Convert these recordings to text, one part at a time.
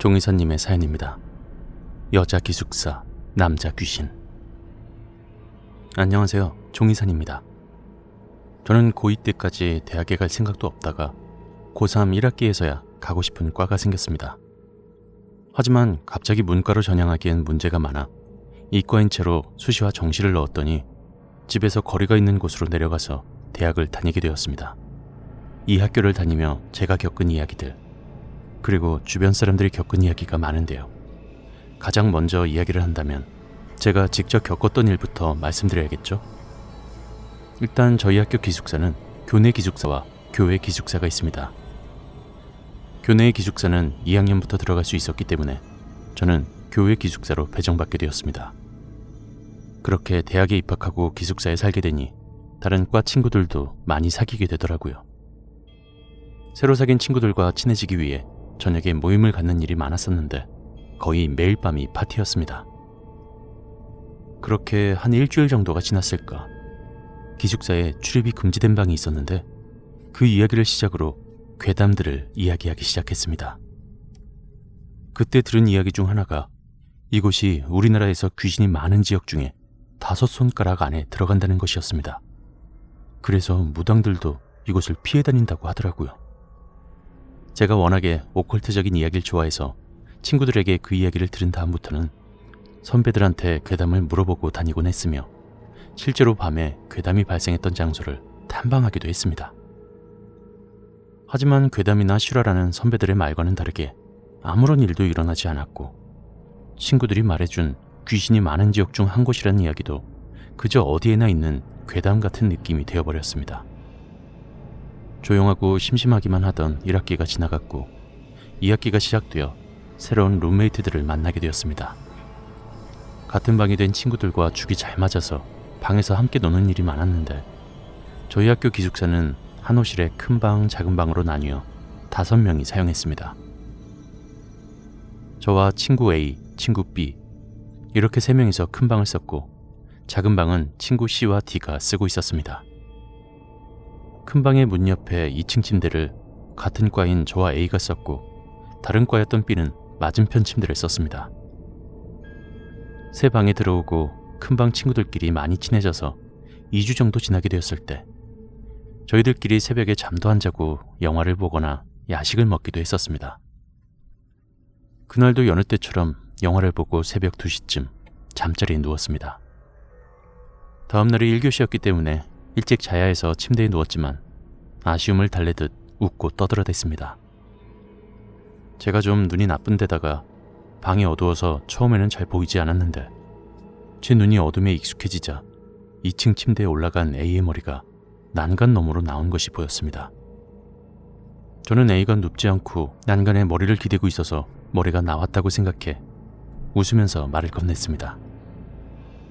종이사님의 사연입니다. 여자 기숙사, 남자 귀신. 안녕하세요. 종이사입니다. 저는 고2 때까지 대학에 갈 생각도 없다가 고3 1학기에서야 가고 싶은 과가 생겼습니다. 하지만 갑자기 문과로 전향하기엔 문제가 많아 이과인 채로 수시와 정시를 넣었더니 집에서 거리가 있는 곳으로 내려가서 대학을 다니게 되었습니다. 이 학교를 다니며 제가 겪은 이야기들, 그리고 주변 사람들이 겪은 이야기가 많은데요. 가장 먼저 이야기를 한다면 제가 직접 겪었던 일부터 말씀드려야겠죠. 일단 저희 학교 기숙사는 교내 기숙사와 교외 기숙사가 있습니다. 교내의 기숙사는 2학년부터 들어갈 수 있었기 때문에 저는 교외 기숙사로 배정받게 되었습니다. 그렇게 대학에 입학하고 기숙사에 살게 되니 다른 과 친구들도 많이 사귀게 되더라고요. 새로 사귄 친구들과 친해지기 위해 저녁에 모임을 갖는 일이 많았었는데 거의 매일 밤이 파티였습니다. 그렇게 한 일주일 정도가 지났을까, 기숙사에 출입이 금지된 방이 있었는데 그 이야기를 시작으로 괴담들을 이야기하기 시작했습니다. 그때 들은 이야기 중 하나가 이곳이 우리나라에서 귀신이 많은 지역 중에 5손가락 안에 들어간다는 것이었습니다. 그래서 무당들도 이곳을 피해 다닌다고 하더라고요. 제가 워낙에 오컬트적인 이야기를 좋아해서 친구들에게 그 이야기를 들은 다음부터는 선배들한테 괴담을 물어보고 다니곤 했으며 실제로 밤에 괴담이 발생했던 장소를 탐방하기도 했습니다. 하지만 괴담이나 실화라는 선배들의 말과는 다르게 아무런 일도 일어나지 않았고, 친구들이 말해준 귀신이 많은 지역 중 한 곳이라는 이야기도 그저 어디에나 있는 괴담 같은 느낌이 되어버렸습니다. 조용하고 심심하기만 하던 1학기가 지나갔고 2학기가 시작되어 새로운 룸메이트들을 만나게 되었습니다. 같은 방이 된 친구들과 죽이 잘 맞아서 방에서 함께 노는 일이 많았는데 저희 학교 기숙사는 한 호실에 큰 방, 작은 방으로 나뉘어 5명이 사용했습니다. 저와 친구 A, 친구 B 이렇게 3명이서 큰 방을 썼고 작은 방은 친구 C와 D가 쓰고 있었습니다. 큰 방의 문 옆에 2층 침대를 같은 과인 저와 A가 썼고 다른 과였던 B는 맞은편 침대를 썼습니다. 새 방에 들어오고 큰 방 친구들끼리 많이 친해져서 2주 정도 지나게 되었을 때 저희들끼리 새벽에 잠도 안 자고 영화를 보거나 야식을 먹기도 했었습니다. 그날도 여느 때처럼 영화를 보고 새벽 2시쯤 잠자리에 누웠습니다. 다음날이 1교시였기 때문에 일찍 자야 해서 침대에 누웠지만 아쉬움을 달래듯 웃고 떠들어댔습니다. 제가 좀 눈이 나쁜 데다가 방이 어두워서 처음에는 잘 보이지 않았는데 제 눈이 어둠에 익숙해지자 2층 침대에 올라간 A의 머리가 난간 너머로 나온 것이 보였습니다. 저는 A가 눕지 않고 난간에 머리를 기대고 있어서 머리가 나왔다고 생각해 웃으면서 말을 건넸습니다.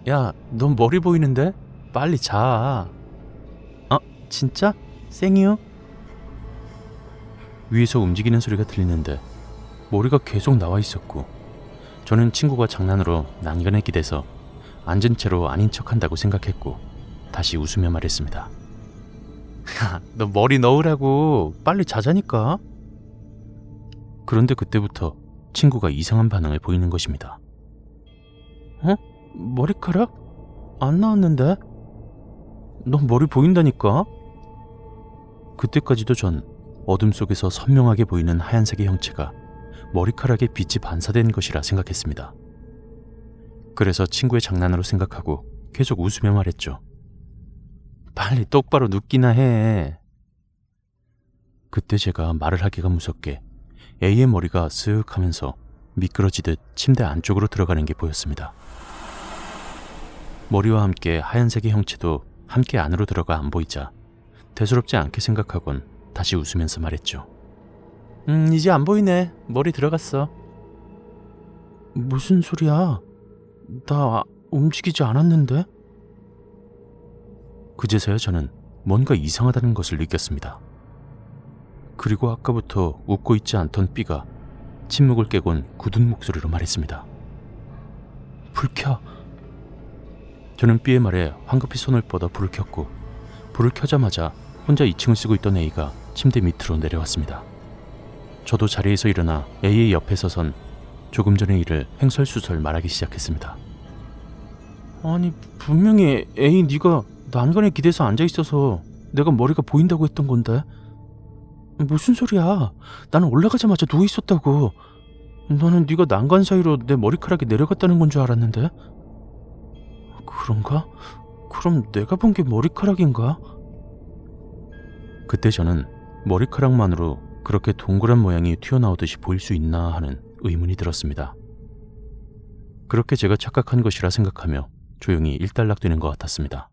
야, 넌 머리 보이는데? 빨리 자. 진짜? 생이요? 위에서 움직이는 소리가 들리는데 머리가 계속 나와 있었고 저는 친구가 장난으로 난간에 기대서 앉은 채로 아닌 척한다고 생각했고 다시 웃으며 말했습니다. 야, 너 머리 넣으라고. 빨리 자자니까. 그런데 그때부터 친구가 이상한 반응을 보이는 것입니다. 머리카락? 안 나왔는데? 너 머리 보인다니까? 그때까지도 전 어둠 속에서 선명하게 보이는 하얀색의 형체가 머리카락에 빛이 반사된 것이라 생각했습니다. 그래서 친구의 장난으로 생각하고 계속 웃으며 말했죠. 빨리 똑바로 눕기나 해. 그때 제가 말을 하기가 무섭게 A의 머리가 쓱 하면서 미끄러지듯 침대 안쪽으로 들어가는 게 보였습니다. 머리와 함께 하얀색의 형체도 함께 안으로 들어가 안 보이자 대수롭지 않게 생각하곤 다시 웃으면서 말했죠. 이제 안 보이네. 머리 들어갔어. 무슨 소리야? 나 움직이지 않았는데? 그제서야 저는 뭔가 이상하다는 것을 느꼈습니다. 그리고 아까부터 웃고 있지 않던 B가 침묵을 깨곤 굳은 목소리로 말했습니다. 불 켜. 저는 B의 말에 황급히 손을 뻗어 불을 켰고 불을 켜자마자 혼자 2층을 쓰고 있던 A가 침대 밑으로 내려왔습니다. 저도 자리에서 일어나 A의 옆에 서선 조금 전의 일을 횡설수설 말하기 시작했습니다. 아니, 분명히 A 네가 난간에 기대서 앉아있어서 내가 머리가 보인다고 했던 건데. 무슨 소리야? 나는 올라가자마자 누워있었다고. 나는 네가 난간 사이로 내 머리카락이 내려갔다는 건 줄 알았는데. 그런가? 그럼 내가 본 게 머리카락인가? 그때 저는 머리카락만으로 그렇게 동그란 모양이 튀어나오듯이 보일 수 있나 하는 의문이 들었습니다. 그렇게 제가 착각한 것이라 생각하며 조용히 일단락되는 것 같았습니다.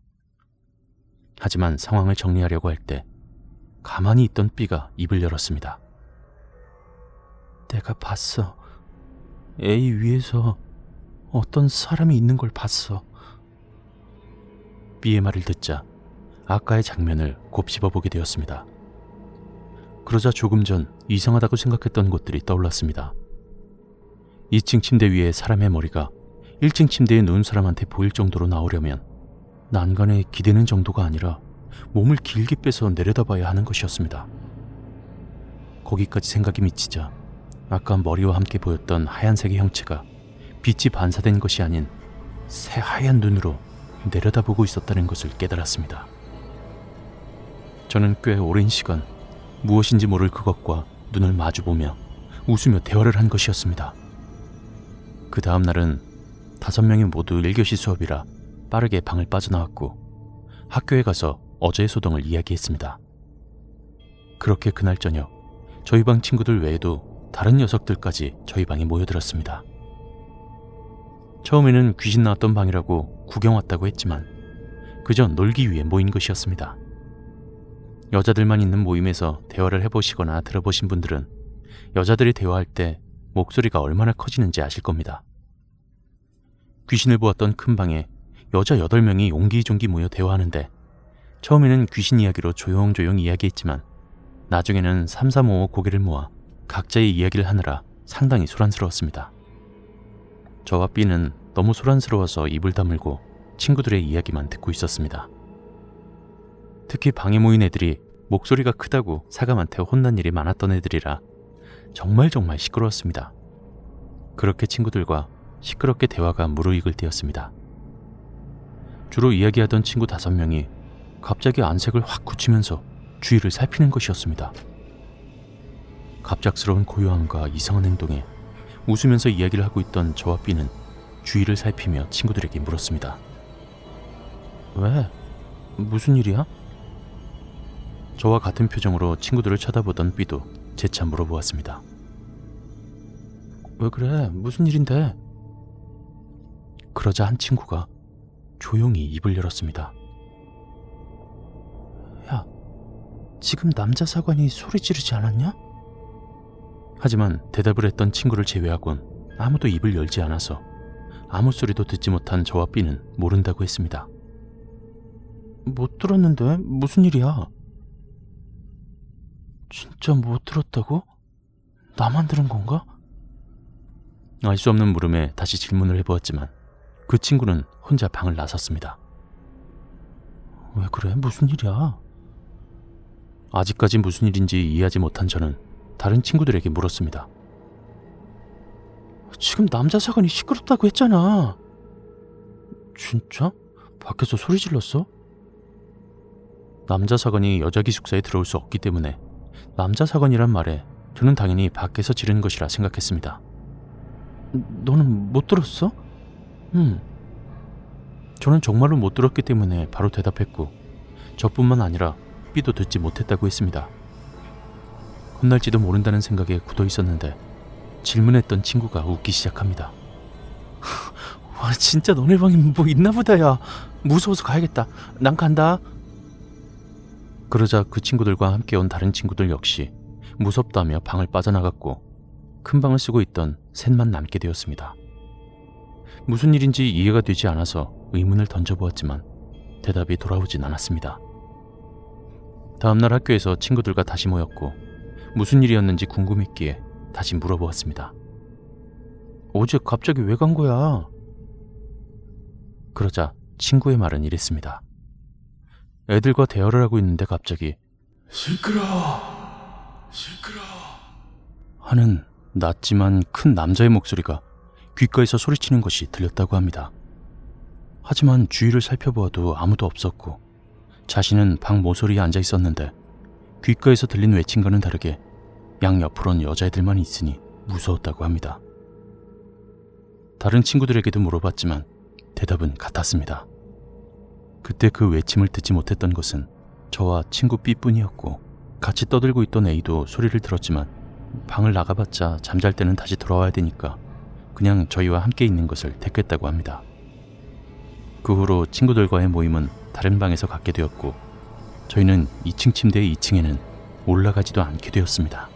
하지만 상황을 정리하려고 할 때 가만히 있던 B가 입을 열었습니다. 내가 봤어. A 위에서 어떤 사람이 있는 걸 봤어. B의 말을 듣자 아까의 장면을 곱씹어보게 되었습니다. 그러자 조금 전 이상하다고 생각했던 것들이 떠올랐습니다. 2층 침대 위에 사람의 머리가 1층 침대에 누운 사람한테 보일 정도로 나오려면 난간에 기대는 정도가 아니라 몸을 길게 빼서 내려다봐야 하는 것이었습니다. 거기까지 생각이 미치자 아까 머리와 함께 보였던 하얀색의 형체가 빛이 반사된 것이 아닌 새하얀 눈으로 내려다보고 있었다는 것을 깨달았습니다. 저는 꽤 오랜 시간 무엇인지 모를 그것과 눈을 마주보며 웃으며 대화를 한 것이었습니다. 그 다음 날은 5명이 모두 1교시 수업이라 빠르게 방을 빠져나왔고 학교에 가서 어제의 소동을 이야기했습니다. 그렇게 그날 저녁 저희 방 친구들 외에도 다른 녀석들까지 저희 방에 모여들었습니다. 처음에는 귀신 나왔던 방이라고 구경 왔다고 했지만 그저 놀기 위해 모인 것이었습니다. 여자들만 있는 모임에서 대화를 해보시거나 들어보신 분들은 여자들이 대화할 때 목소리가 얼마나 커지는지 아실 겁니다. 귀신을 보았던 큰 방에 여자 8명이 옹기종기 모여 대화하는데 처음에는 귀신 이야기로 조용조용 이야기했지만 나중에는 3355 고개를 모아 각자의 이야기를 하느라 상당히 소란스러웠습니다. 저와 B는 너무 소란스러워서 입을 다물고 친구들의 이야기만 듣고 있었습니다. 특히 방에 모인 애들이 목소리가 크다고 사감한테 혼난 일이 많았던 애들이라 정말 시끄러웠습니다. 그렇게 친구들과 시끄럽게 대화가 무르익을 때였습니다. 주로 이야기하던 친구 5명이 갑자기 안색을 확 굳히면서 주위를 살피는 것이었습니다. 갑작스러운 고요함과 이상한 행동에 웃으면서 이야기를 하고 있던 저와 B는 주위를 살피며 친구들에게 물었습니다. 왜? 무슨 일이야? 저와 같은 표정으로 친구들을 쳐다보던 B도 재차 물어보았습니다. 왜 그래? 무슨 일인데? 그러자 한 친구가 조용히 입을 열었습니다. 야, 지금 남자 사관이 소리 지르지 않았냐? 하지만 대답을 했던 친구를 제외하곤 아무도 입을 열지 않아서 아무 소리도 듣지 못한 저와 B는 모른다고 했습니다. 못 들었는데 무슨 일이야? 진짜 못 들었다고? 나만 들은 건가? 알 수 없는 물음에 다시 질문을 해보았지만 그 친구는 혼자 방을 나섰습니다. 왜 그래? 무슨 일이야? 아직까지 무슨 일인지 이해하지 못한 저는 다른 친구들에게 물었습니다. 지금 남자 사관이 시끄럽다고 했잖아. 진짜? 밖에서 소리 질렀어? 남자 사관이 여자 기숙사에 들어올 수 없기 때문에 남자 사관이란 말에 저는 당연히 밖에서 지른 것이라 생각했습니다. 너는 못 들었어? 응. 저는 정말로 못 들었기 때문에 바로 대답했고 저뿐만 아니라 B도 듣지 못했다고 했습니다. 혼날지도 모른다는 생각에 굳어 있었는데 질문했던 친구가 웃기 시작합니다. 와, 진짜 너네 방에 뭐 있나 보다. 야, 무서워서 가야겠다. 난 간다. 그러자 그 친구들과 함께 온 다른 친구들 역시 무섭다며 방을 빠져나갔고 큰 방을 쓰고 있던 셋만 남게 되었습니다. 무슨 일인지 이해가 되지 않아서 의문을 던져보았지만 대답이 돌아오진 않았습니다. 다음날 학교에서 친구들과 다시 모였고 무슨 일이었는지 궁금했기에 다시 물어보았습니다. 어제 갑자기 왜 간 거야? 그러자 친구의 말은 이랬습니다. 애들과 대화를 하고 있는데 갑자기 시끄러워 하는 낮지만 큰 남자의 목소리가 귓가에서 소리치는 것이 들렸다고 합니다. 하지만 주위를 살펴보아도 아무도 없었고 자신은 방 모서리에 앉아 있었는데 귓가에서 들린 외침과는 다르게 양옆으론 여자애들만 있으니 무서웠다고 합니다. 다른 친구들에게도 물어봤지만 대답은 같았습니다. 그때 그 외침을 듣지 못했던 것은 저와 친구 B뿐이었고 같이 떠들고 있던 A도 소리를 들었지만 방을 나가봤자 잠잘 때는 다시 돌아와야 되니까 그냥 저희와 함께 있는 것을 택했다고 합니다. 그 후로 친구들과의 모임은 다른 방에서 갖게 되었고 저희는 2층 침대의 2층에는 올라가지도 않게 되었습니다.